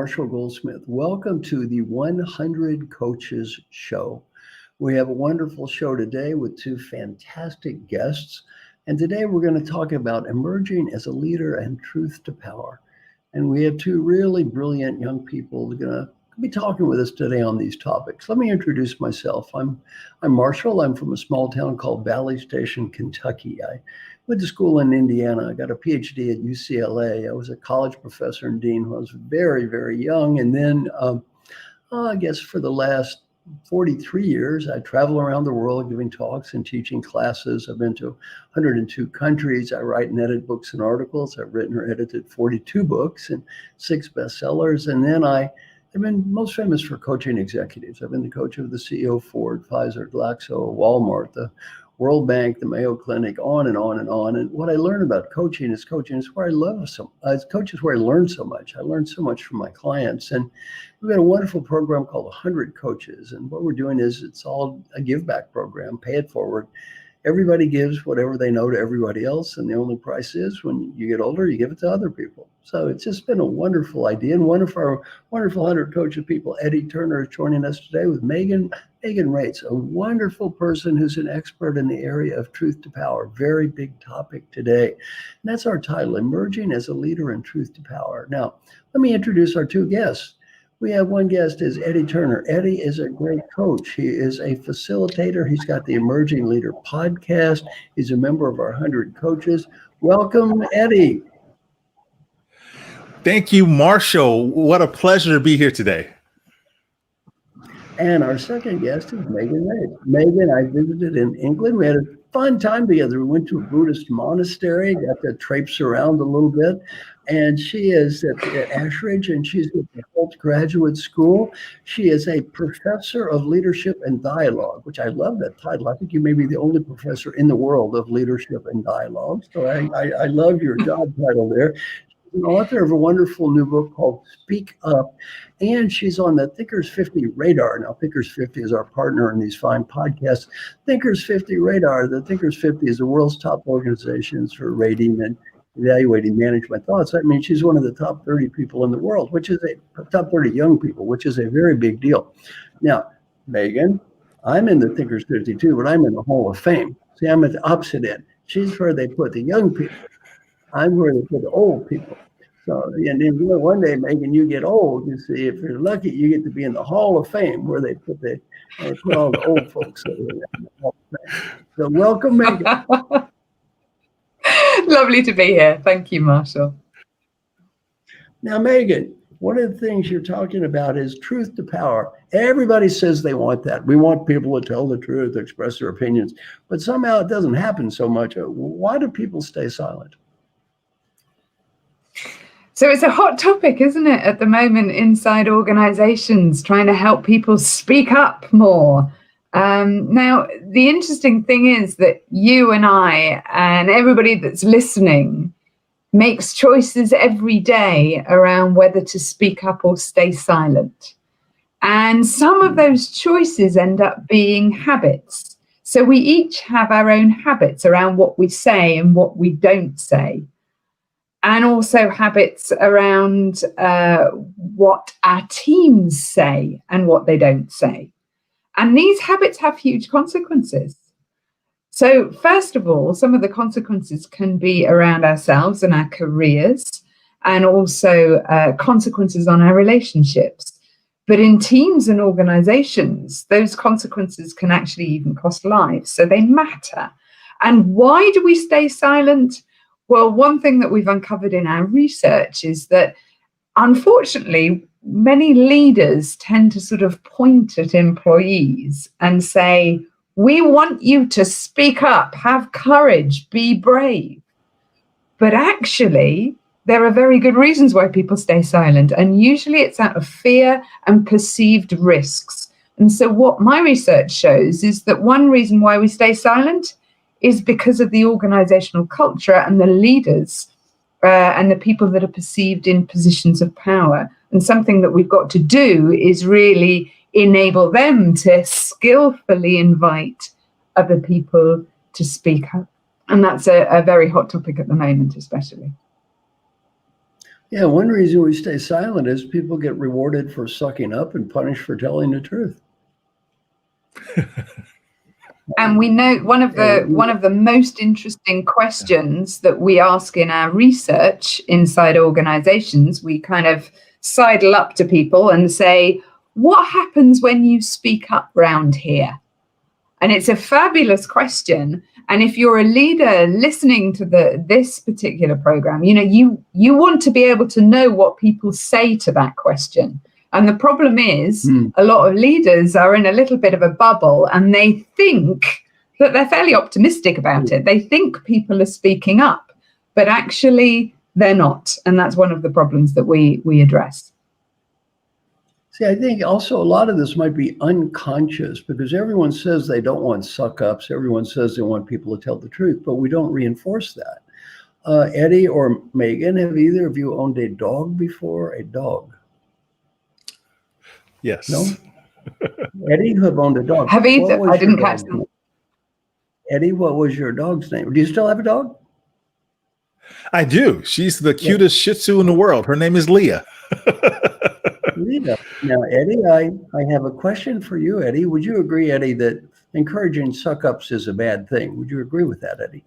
Marshall Goldsmith. Welcome to the 100 Coaches Show. We have a wonderful show today with two fantastic guests. And today we're going to talk about emerging as a leader and truth to power. And we have two really brilliant young people who are going to be talking with us today on these topics. Let me introduce myself. I'm Marshall. I'm from a small town called Valley Station, Kentucky. I went to school in Indiana. I got a PhD at UCLA. I was a college professor and dean when I was very, very young. And then I guess for the last 43 years, I travel around the world giving talks and teaching classes. I've been to 102 countries. I write and edit books and articles. I've written or edited 42 books and 6 bestsellers. And then I've been most famous for coaching executives. I've been the coach of the CEO of Ford, Pfizer, Glaxo, Walmart, the World Bank, the Mayo Clinic, on and on and on. And what I learned about coaching is where I love coaching is where I learn so much. I learn so much from my clients. And we've got a wonderful program called 100 Coaches. And what we're doing is it's all a give back program, pay it forward. Everybody gives whatever they know to everybody else. And the only price is when you get older, you give it to other people. So it's just been a wonderful idea. And one of our wonderful 100 Coaches people, Eddie Turner, is joining us today with Megan Reitz, a wonderful person who's an expert in the area of truth to power. Very big topic today. And that's our title, Emerging as a Leader in Truth to Power. Now, let me introduce our two guests. We have one guest is Eddie Turner. Eddie is a great coach. He is a facilitator. He's got the Emerging Leader podcast. He's a member of our 100 Coaches. Welcome, Eddie. Thank you, Marshall. What a pleasure to be here today. And our second guest is Megan Reitz. Megan, I visited in England. We had a fun time together. We went to a Buddhist monastery, got to traipse around a little bit. And she is at Ashridge, and she's at the Holt Graduate School. She is a professor of leadership and dialogue, which I love that title. I think you may be the only professor in the world of leadership and dialogue. So I love your job title there. She's an author of a wonderful new book called Speak Up, and she's on the Thinkers 50 radar. Now, Thinkers 50 is our partner in these fine podcasts. Thinkers 50 radar. The Thinkers 50 is the world's top organizations for rating and evaluating management thoughts. I mean, she's one of the top 30 people in the world, which is top 30 young people, which is a very big deal. Now, Megan, I'm in the Thinkers 50 too, but I'm in the Hall of Fame. See, I'm at the opposite end. She's where they put the young people. I'm where they put the old people. So, and then one day, Megan, you get old. You see, if you're lucky, you get to be in the Hall of Fame where they put all the old folks over there in the Hall of Fame. So, welcome, Megan. Lovely to be here. Thank you, Marshall. Now, Megan, one of the things you're talking about is truth to power. Everybody says they want that. We want people to tell the truth, express their opinions, but somehow it doesn't happen so much. Why do people stay silent? So it's a hot topic, isn't it, at the moment inside organizations, trying to help people speak up more. Now, the interesting thing is that you and I and everybody that's listening makes choices every day around whether to speak up or stay silent. And some of those choices end up being habits. So we each have our own habits around what we say and what we don't say. And also habits around what our teams say and what they don't say. And these habits have huge consequences. So first of all, some of the consequences can be around ourselves and our careers, and also consequences on our relationships. But in teams and organizations, those consequences can actually even cost lives. So they matter. And why do we stay silent? Well, one thing that we've uncovered in our research is that, unfortunately, many leaders tend to sort of point at employees and say, we want you to speak up, have courage, be brave. But actually, there are very good reasons why people stay silent. And usually it's out of fear and perceived risks. And so what my research shows is that one reason why we stay silent is because of the organizational culture and the leaders and the people that are perceived in positions of power. And something that we've got to do is really enable them to skillfully invite other people to speak up. And that's a very hot topic at the moment, especially. Yeah, one reason we stay silent is people get rewarded for sucking up and punished for telling the truth. And we know one of the most interesting questions that we ask in our research inside organizations, we kind of sidle up to people and say, what happens when you speak up round here? And it's a fabulous question. And if you're a leader listening to this particular program, you want to be able to know what people say to that question. And the problem is a lot of leaders are in a little bit of a bubble and they think that they're fairly optimistic about it. They think people are speaking up, but actually they're not. And that's one of the problems that we address. See, I think also a lot of this might be unconscious because everyone says they don't want suck-ups. Everyone says they want people to tell the truth, but we don't reinforce that. Eddie or Megan, have either of you owned a dog before? A dog? Yes. No? Eddie, you have owned a dog. Have either? I didn't catch them. Eddie, what was your dog's name? Do you still have a dog? I do. She's the cutest Shih Tzu in the world. Her name is Leah. Leah. Now, Eddie, I have a question for you, Eddie. Would you agree, Eddie, that encouraging suck-ups is a bad thing? Would you agree with that, Eddie?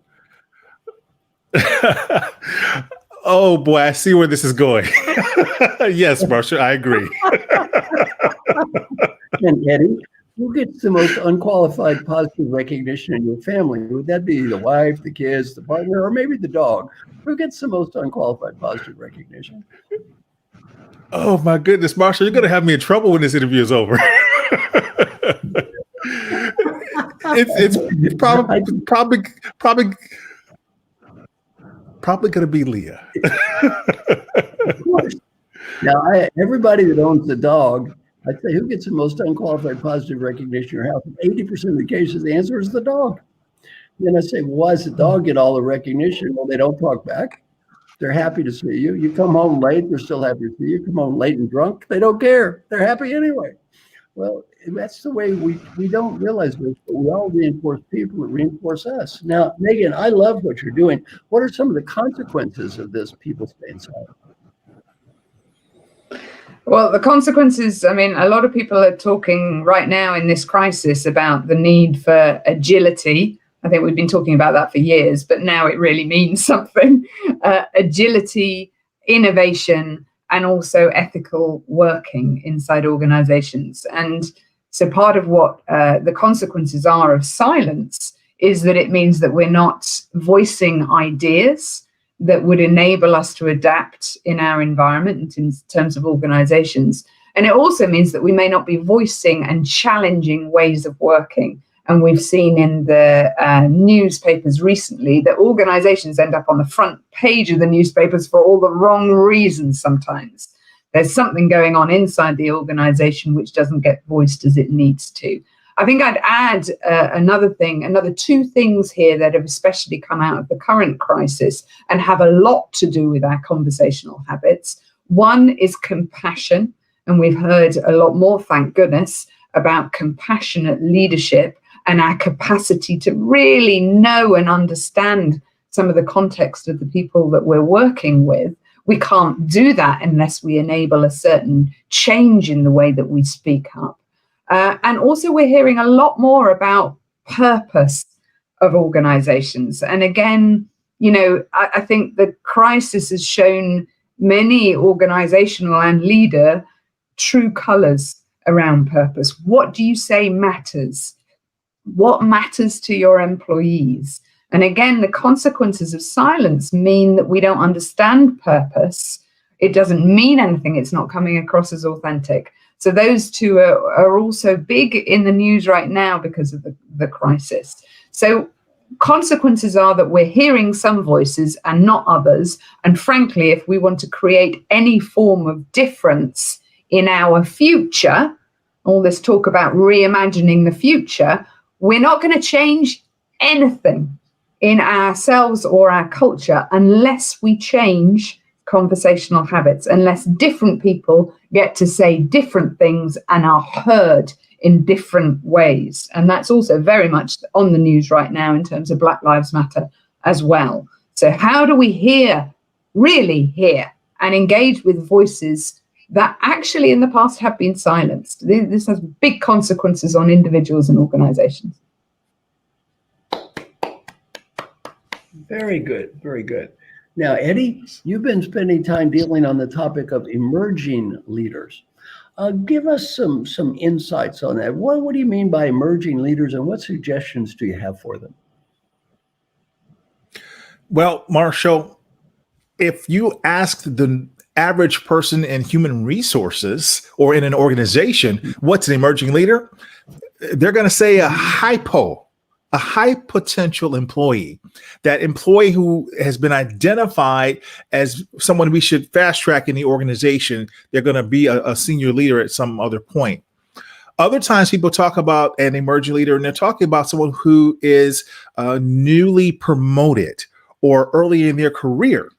Oh, boy, I see where this is going. Yes, Marshall, I agree. And Eddie, who gets the most unqualified positive recognition in your family? Would that be the wife, the kids, the partner, or maybe the dog? Who gets the most unqualified positive recognition? Oh, my goodness, Marshall, you're going to have me in trouble when this interview is over. it's probably going to be Leah. Of course. Now, everybody that owns a dog, I'd say, who gets the most unqualified positive recognition in your house? 80% of the cases, the answer is the dog. Then I say, well, why does the dog get all the recognition? Well, they don't talk back. They're happy to see you. You come home late, they're still happy to see you. Come home late and drunk, they don't care. They're happy anyway. Well, that's the way we don't realize this, but we all reinforce people that reinforce us. Now, Megan, I love what you're doing. What are some of the consequences of this, people staying silent? Well, the consequences, I mean, a lot of people are talking right now in this crisis about the need for agility. I think we've been talking about that for years, but now it really means something. Agility, innovation, and also ethical working inside organizations. And so part of what the consequences are of silence is that it means that we're not voicing ideas that would enable us to adapt in our environment in terms of organizations. And it also means that we may not be voicing and challenging ways of working. And we've seen in the newspapers recently that organizations end up on the front page of the newspapers for all the wrong reasons sometimes. There's something going on inside the organization which doesn't get voiced as it needs to. I think I'd add another two things here that have especially come out of the current crisis and have a lot to do with our conversational habits. One is compassion, and we've heard a lot more, thank goodness, about compassionate leadership and our capacity to really know and understand some of the context of the people that we're working with. We can't do that unless we enable a certain change in the way that we speak up. And also we're hearing a lot more about purpose of organizations. And again, I think the crisis has shown many organizational and leader true colors around purpose. What do you say matters? What matters to your employees? And again, the consequences of silence mean that we don't understand purpose. It doesn't mean anything. It's not coming across as authentic. So those two are also big in the news right now because of the crisis. So consequences are that we're hearing some voices and not others. And frankly, if we want to create any form of difference in our future, all this talk about reimagining the future, we're not going to change anything in ourselves or our culture unless we change conversational habits, unless different people get to say different things and are heard in different ways. And that's also very much on the news right now in terms of Black Lives Matter as well. So how do we really hear and engage with voices that actually in the past have been silenced. This has big consequences on individuals and organizations. Very good. Very good. Now, Eddie, you've been spending time dealing on the topic of emerging leaders. Give us some insights on that. What do you mean by emerging leaders, and what suggestions do you have for them? Well, Marshall, if you ask the average person in human resources or in an organization, what's an emerging leader? They're going to say a high potential employee, that employee who has been identified as someone we should fast track in the organization. They're going to be a senior leader at some other point. Other times people talk about an emerging leader and they're talking about someone who is newly promoted or early in their career.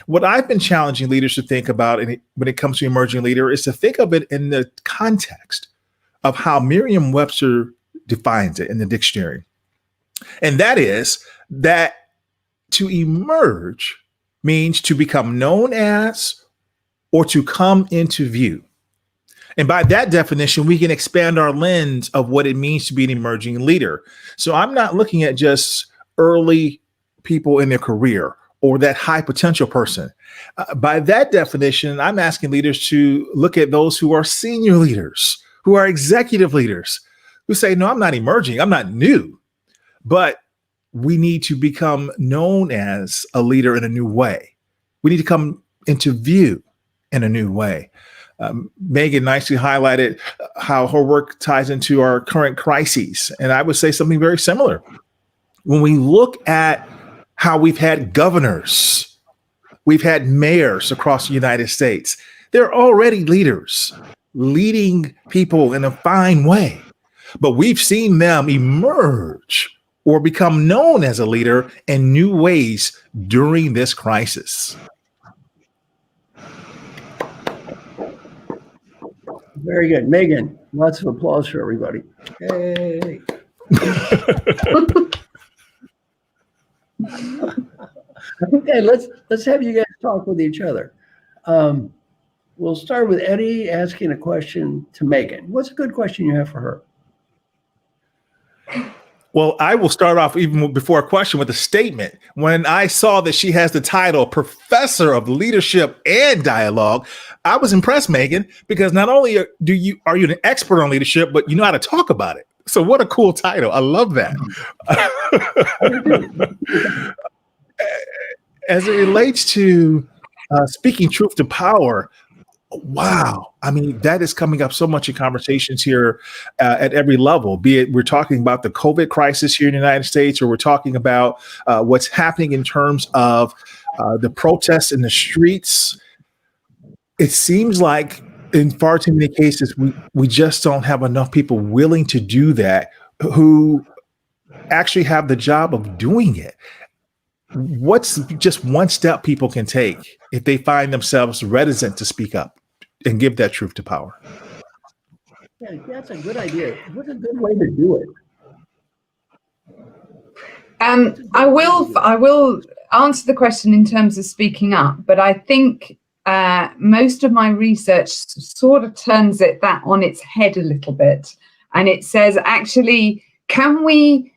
What I've been challenging leaders to think about when it comes to emerging leader is to think of it in the context of how Merriam-Webster defines it in the dictionary. And that is that to emerge means to become known as or to come into view. And by that definition, we can expand our lens of what it means to be an emerging leader. So I'm not looking at just early people in their career or that high potential person. By that definition, I'm asking leaders to look at those who are senior leaders, who are executive leaders, who say, no, I'm not emerging, I'm not new, but we need to become known as a leader in a new way. We need to come into view in a new way. Megan nicely highlighted how her work ties into our current crises. And I would say something very similar. When we look at how we've had governors, we've had mayors across the United States, they're already leaders, leading people in a fine way. But we've seen them emerge or become known as a leader in new ways during this crisis. Very good. Megan, lots of applause for everybody. Hey. Okay, let's have you guys talk with each other. We'll start with Eddie asking a question to Megan. What's a good question you have for her? Well, I will start off even before a question with a statement. When I saw that she has the title Professor of Leadership and Dialogue, I was impressed, Megan, because not only are you an expert on leadership, but you know how to talk about it. So what a cool title. I love that. As it relates to speaking truth to power, wow. I mean, that is coming up so much in conversations here at every level, be it we're talking about the COVID crisis here in the United States, or we're talking about what's happening in terms of the protests in the streets. It seems like in far too many cases, we just don't have enough people willing to do that who actually have the job of doing it. What's just one step people can take if they find themselves reticent to speak up and give that truth to power? Yeah, that's a good idea. What's a good way to do it? I will answer the question in terms of speaking up, but I think most of my research sort of turns that on its head a little bit, and it says, actually, can we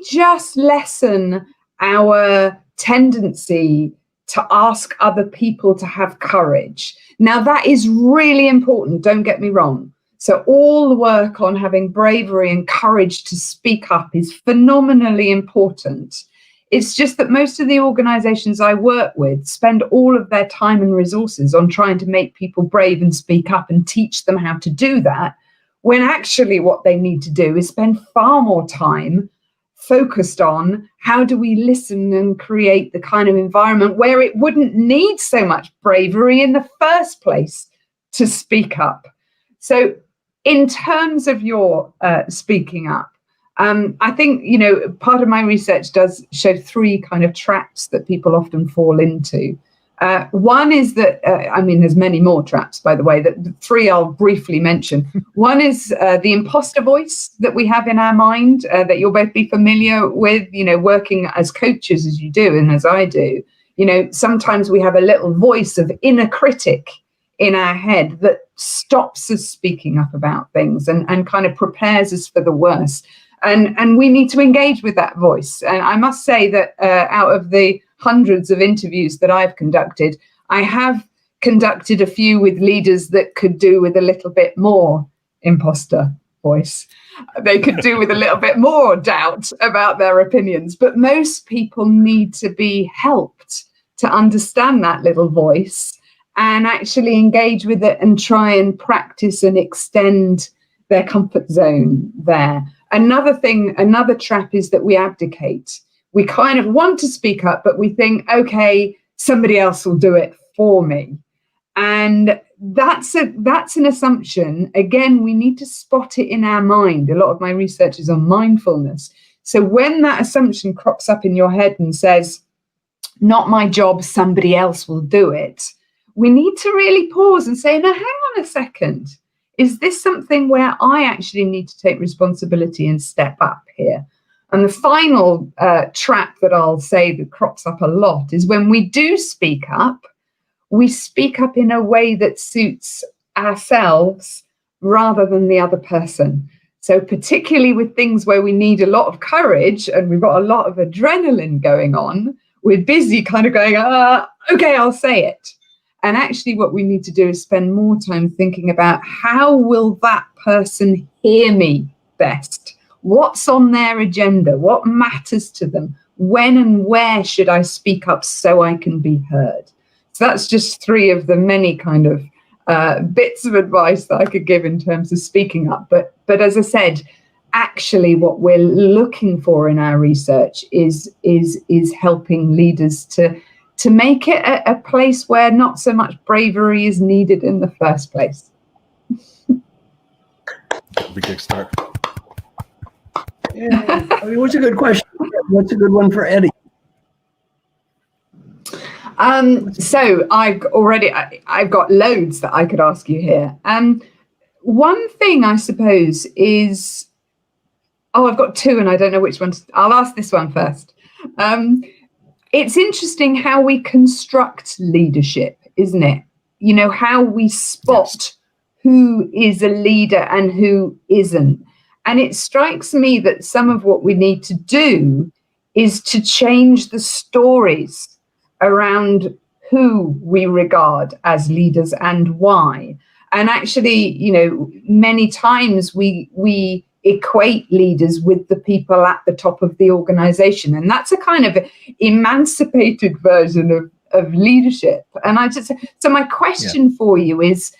just lessen our tendency to ask other people to have courage? Now, that is really important, don't get me wrong. So all the work on having bravery and courage to speak up is phenomenally important. It's just that most of the organizations I work with spend all of their time and resources on trying to make people brave and speak up and teach them how to do that, when actually what they need to do is spend far more time focused on how do we listen and create the kind of environment where it wouldn't need so much bravery in the first place to speak up. So in terms of your speaking up, I think, part of my research does show three kind of traps that people often fall into. One is that, there's many more traps, by the way, that the three I'll briefly mention. One is the imposter voice that we have in our mind, that you'll both be familiar with, working as coaches as you do and as I do. sometimes we have a little voice of inner critic in our head that stops us speaking up about things and kind of prepares us for the worst. And we need to engage with that voice. And I must say that out of the hundreds of interviews that I've conducted, I have conducted a few with leaders that could do with a little bit more imposter voice. They could do with a little bit more doubt about their opinions. But most people need to be helped to understand that little voice and actually engage with it and try and practice and extend their comfort zone there. Another trap is that we abdicate. We kind of want to speak up, but we think, okay, somebody else will do it for me. And that's an assumption. Again, we need to spot it in our mind. A lot of my research is on mindfulness. So when that assumption crops up in your head and says, not my job, somebody else will do it, we need to really pause and say, now, hang on a second. Is this something where I actually need to take responsibility and step up here? And the final trap that I'll say that crops up a lot is when we do speak up, we speak up in a way that suits ourselves rather than the other person. So particularly with things where we need a lot of courage and we've got a lot of adrenaline going on, we're busy kind of going, okay, I'll say it. And actually what we need to do is spend more time thinking about how will that person hear me best? What's on their agenda? What matters to them? When and where should I speak up so I can be heard? So that's just three of the many kind of bits of advice that I could give in terms of speaking up. But as I said, actually what we're looking for in our research is helping leaders to make it a place where not so much bravery is needed in the first place. Big kickstart. Yeah. I mean, what's a good question? What's a good one for Eddie? So I've got loads that I could ask you here. One thing I suppose is, I've got two and I don't know which one. I'll ask this one first. It's interesting how we construct leadership, isn't it? How we spot who is a leader and who isn't. And it strikes me that some of what we need to do is to change the stories around who we regard as leaders and why. And actually, many times we equate leaders with the people at the top of the organization. And that's a kind of emancipated version of leadership. And so my question for you is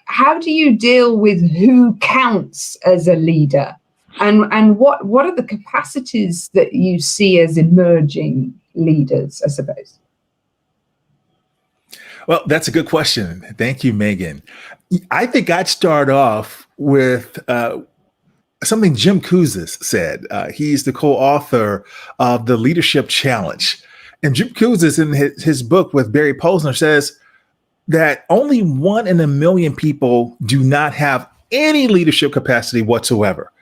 how do you deal with who counts as a leader? And what are the capacities that you see as emerging leaders, I suppose? Well, that's a good question. Thank you, Megan. I think I'd start off with something Jim Kouzes said. He's the co-author of The Leadership Challenge. And Jim Kouzes, in his book with Barry Posner, says that only 1 in a million people do not have any leadership capacity whatsoever.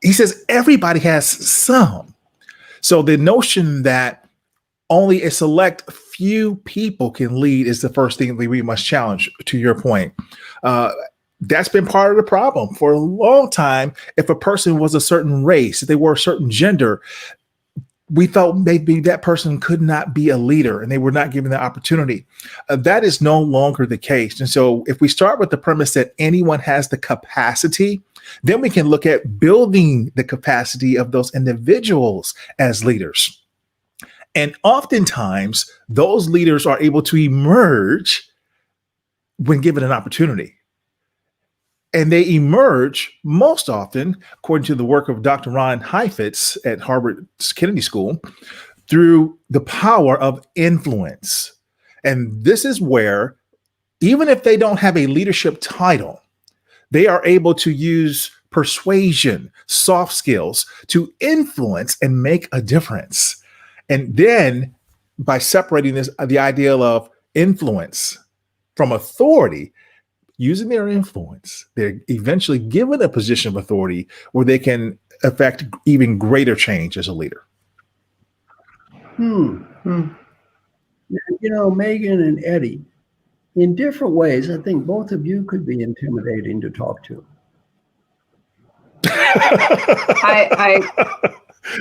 He says everybody has some. So the notion that only a select few people can lead is the first thing that we must challenge, to your point. That's been part of the problem for a long time. If a person was a certain race, if they were a certain gender, we felt maybe that person could not be a leader and they were not given the opportunity. That is no longer the case. And so if we start with the premise that anyone has the capacity, then we can look at building the capacity of those individuals as leaders. And oftentimes, those leaders are able to emerge when given an opportunity. And they emerge most often, according to the work of Dr. Ron Heifetz at Harvard's Kennedy School, through the power of influence. And this is where, even if they don't have a leadership title, they are able to use persuasion, soft skills to influence and make a difference. And then by separating the idea of influence from authority, using their influence, they're eventually given a position of authority where they can affect even greater change as a leader. Hmm. Hmm. Megan and Eddie, in different ways, I think both of you could be intimidating to talk to.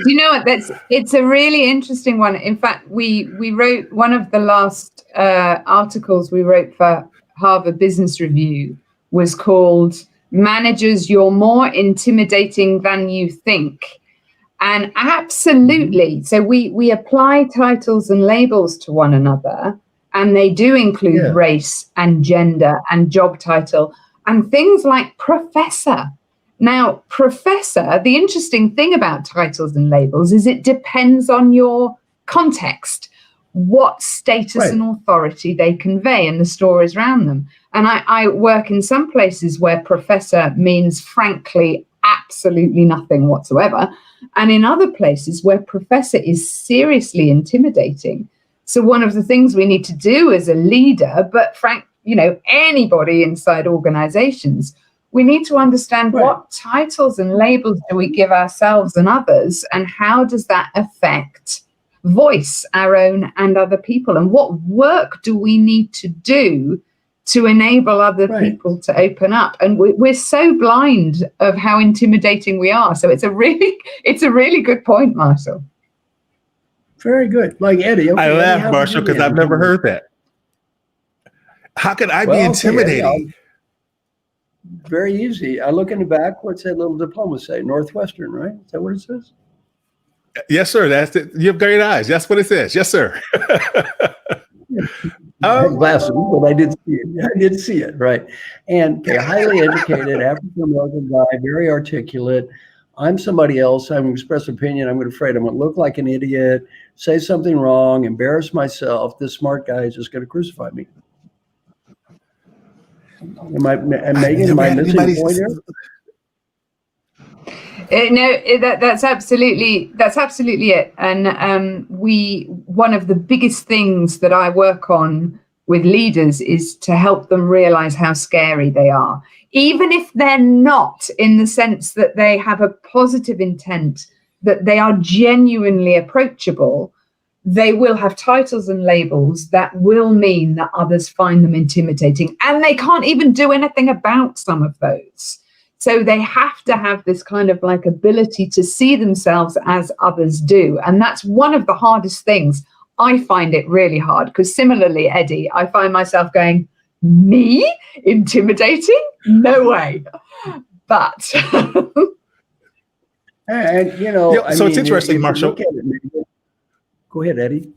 You know what? It's a really interesting one. In fact, we wrote one of the last articles we wrote for Harvard Business Review was called "Managers, You're More Intimidating Than You Think." And absolutely, so we apply titles and labels to one another, and they do include race and gender and job title and things like professor. Now, professor, the interesting thing about titles and labels is it depends on your context, what status and authority they convey and the stories around them. And I work in some places where professor means, frankly, absolutely nothing whatsoever. And in other places where professor is seriously intimidating. So one of the things we need to do as a leader, but anybody inside organizations, we need to understand what titles and labels do we give ourselves and others, and how does that affect voice, our own and other people, and what work do we need to do to enable other people to open up. And we're so blind of how intimidating we are. So it's a really good point, Marshall. Very good. Like Eddie. Okay, I laugh, Eddie, Marshall, because I've never heard that. How can I be intimidating? Eddie, very easy. I look in the back. What's that little diploma say? Northwestern, right? Is that what it says? Yes, sir. That's it. You have great eyes. That's what it says. Yes, sir. I had glasses, but I did see it. I did see it, right? And a highly educated African-American guy, very articulate. I'm somebody else. I'm going to express opinion. I'm afraid I'm going to look like an idiot, say something wrong, embarrass myself. This smart guy is just going to crucify me. Am I missing the point here? That's absolutely it. And one of the biggest things that I work on with leaders is to help them realize how scary they are, even if they're not, in the sense that they have a positive intent, that they are genuinely approachable. They will have titles and labels that will mean that others find them intimidating, and they can't even do anything about some of those. So they have to have this kind of like ability to see themselves as others do. And that's one of the hardest things. I find it really hard because similarly, Eddie, I find myself going, me? Intimidating? No way. But. And, it's interesting, Marshall. Go ahead, Eddie.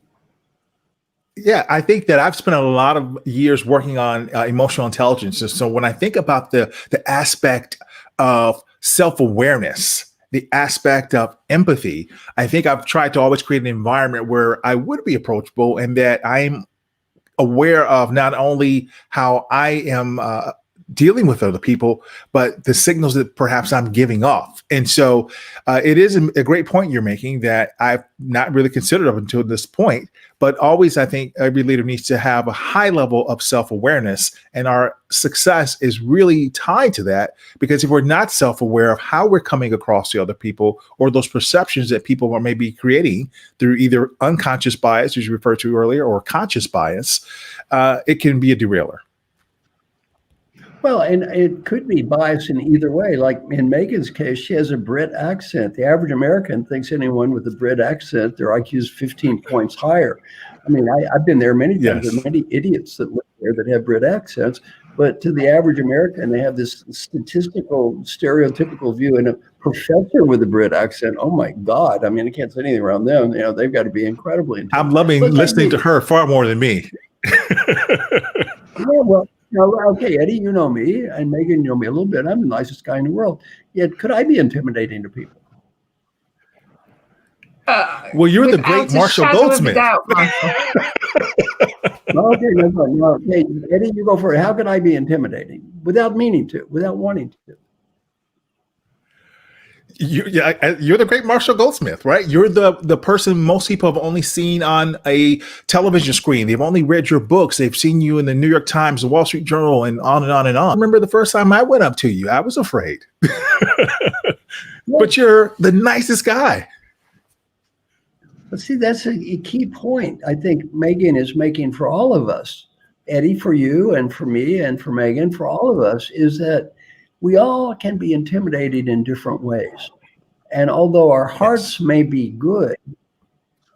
Yeah, I think that I've spent a lot of years working on emotional intelligence. And so when I think about the aspect of self-awareness, the aspect of empathy, I think I've tried to always create an environment where I would be approachable and that I'm aware of not only how I am dealing with other people, but the signals that perhaps I'm giving off. And so it is a great point you're making that I've not really considered up until this point, but always I think every leader needs to have a high level of self-awareness, and our success is really tied to that, because if we're not self-aware of how we're coming across to other people or those perceptions that people are maybe creating through either unconscious bias, as you referred to earlier, or conscious bias, it can be a derailer. Well, and it could be biased in either way. Like in Megan's case, she has a Brit accent. The average American thinks anyone with a Brit accent, their IQ is 15 points higher. I mean, I've been there many times. Yes. There are many idiots that live there that have Brit accents. But to the average American, they have this statistical, stereotypical view. And a professor with a Brit accent, oh my God. I mean, I can't say anything around them. They've got to be incredibly intelligent. I'm loving listening to her far more than me. Yeah, well. Okay, Eddie, you know me, and Megan, you know me a little bit. I'm the nicest guy in the world. Yet, could I be intimidating to people? Well, you're the great Marshall Goldsmith. Okay, no. Okay, Eddie, you go for it. How could I be intimidating without meaning to, without wanting to? You're the great Marshall Goldsmith, right? You're the person most people have only seen on a television screen. They've only read your books. They've seen you in the New York Times, the Wall Street Journal, and on and on and on. I remember the first time I went up to you, I was afraid. But you're the nicest guy. But see, that's a key point I think Megan is making for all of us. Eddie, for you and for me and for Megan, for all of us, is that we all can be intimidated in different ways. And although our hearts may be good,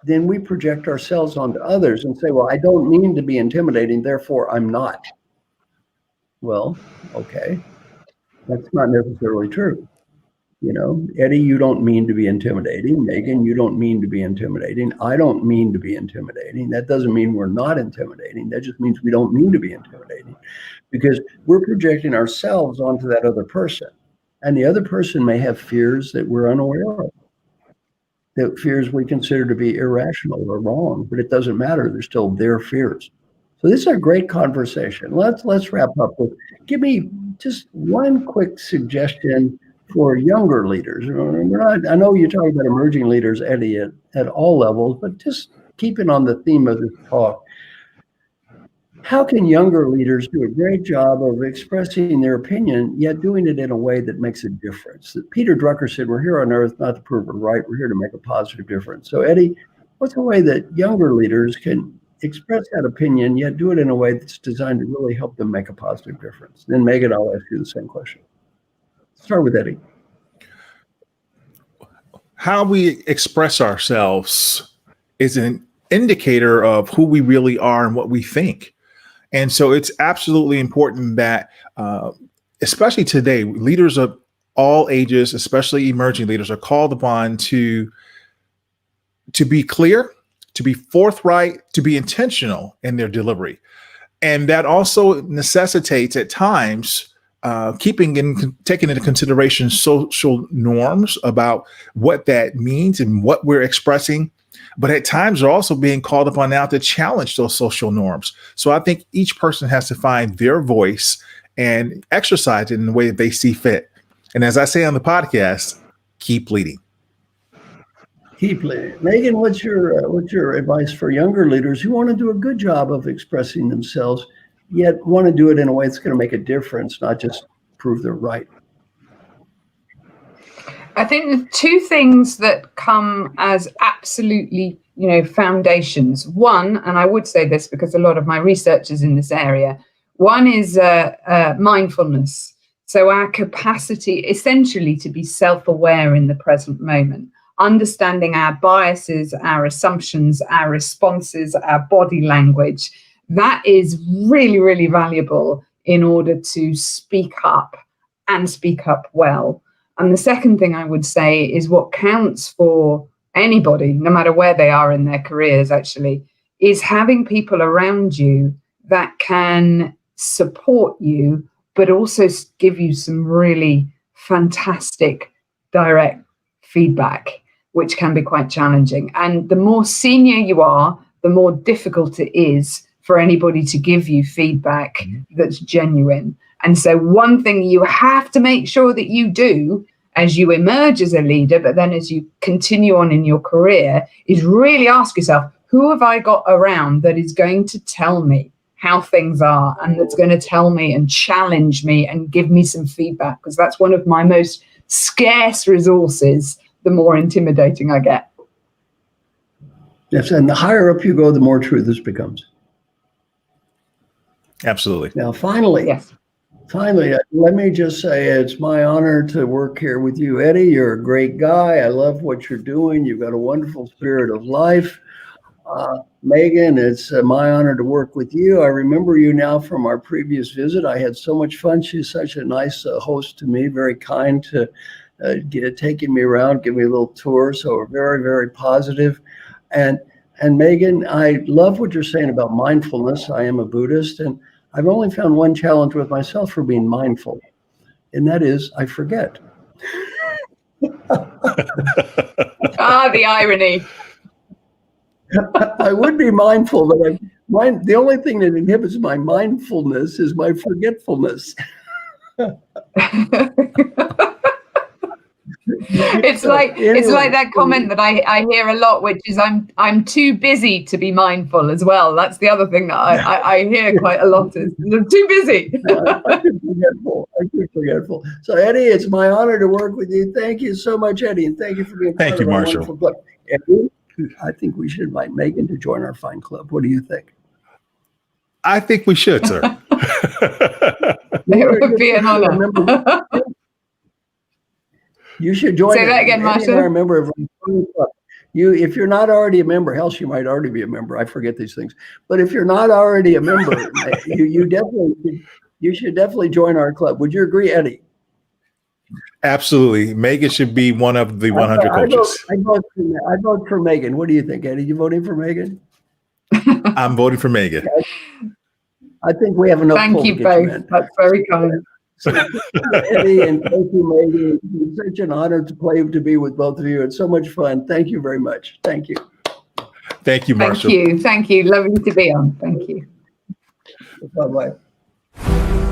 then we project ourselves onto others and say, well, I don't mean to be intimidating, therefore I'm not. Well, okay, that's not necessarily true. You know, Eddie, you don't mean to be intimidating. Megan, you don't mean to be intimidating. I don't mean to be intimidating. That doesn't mean we're not intimidating. That just means we don't mean to be intimidating, because we're projecting ourselves onto that other person. And the other person may have fears that we're unaware of, that fears we consider to be irrational or wrong, but it doesn't matter. They're still their fears. So this is a great conversation. Let's wrap up with, give me just one quick suggestion for younger leaders. I know you're talking about emerging leaders, Eddie, at all levels, but just keeping on the theme of this talk, how can younger leaders do a great job of expressing their opinion, yet doing it in a way that makes a difference? Peter Drucker said, we're here on earth not to prove we're right, we're here to make a positive difference. So Eddie, what's a way that younger leaders can express that opinion, yet do it in a way that's designed to really help them make a positive difference? Then Megan, I'll ask you the same question. Start with Eddie. How we express ourselves is an indicator of who we really are and what we think. And so it's absolutely important that, especially today, leaders of all ages, especially emerging leaders, are called upon to be clear, to be forthright, to be intentional in their delivery. And that also necessitates at times taking into consideration social norms about what that means and what we're expressing. But at times they're also being called upon now to challenge those social norms. So I think each person has to find their voice and exercise it in the way that they see fit. And as I say on the podcast, keep leading. Keep leading. Megan, what's your advice for younger leaders who want to do a good job of expressing themselves, yet want to do it in a way that's going to make a difference, not just prove they're right? I think the two things that come as absolutely, foundations. One, and I would say this because a lot of my research is in this area. One is mindfulness. So our capacity essentially to be self-aware in the present moment, understanding our biases, our assumptions, our responses, our body language. That is really, really valuable in order to speak up and speak up well. And the second thing I would say is what counts for anybody, no matter where they are in their careers, actually, is having people around you that can support you, but also give you some really fantastic direct feedback, which can be quite challenging. And the more senior you are, the more difficult it is for anybody to give you feedback that's genuine. And so one thing you have to make sure that you do as you emerge as a leader, but then as you continue on in your career, is really ask yourself, who have I got around that is going to tell me how things are, and that's going to tell me and challenge me and give me some feedback? Because that's one of my most scarce resources, the more intimidating I get. Yes, and the higher up you go, the more true this becomes. Absolutely. Now, finally, let me just say it's my honor to work here with you, Eddie. You're a great guy. I love what you're doing. You've got a wonderful spirit of life. Megan, it's my honor to work with you. I remember you now from our previous visit. I had so much fun. She's such a nice host to me, very kind to taking me around, give me a little tour. So very, very positive. And Megan, I love what you're saying about mindfulness. I am a Buddhist, and I've only found one challenge with myself for being mindful, and that is I forget. The irony. I would be mindful, but the only thing that inhibits my mindfulness is my forgetfulness. It's like that comment that I hear a lot, which is I'm too busy to be mindful as well. That's the other thing that I hear quite a lot is I'm too busy. I keep forgetful. So Eddie, it's my honor to work with you. Thank you so much, Eddie, and thank you for being part of our wonderful book. Eddie, I think we should invite Megan to join our fine club. What do you think? I think we should, sir. It would be an honor. You should join. Say that again, Eddie and I Marshall. are a member of the club. If you're not already a member, hell, you might already be a member. I forget these things. But if you're not already a member, you should definitely join our club. Would you agree, Eddie? Absolutely. Megan should be one of the 100 coaches. I vote for Megan. What do you think, Eddie? You voting for Megan? I'm voting for Megan. I think we have enough. Thank you both. That's very kind. So, Eddie and thank you, Megan. It's such an honor to be with both of you. It's so much fun. Thank you very much. Thank you. Thank you, Marshall. Thank you. Thank you. Lovely to be on. Thank you. Bye-bye.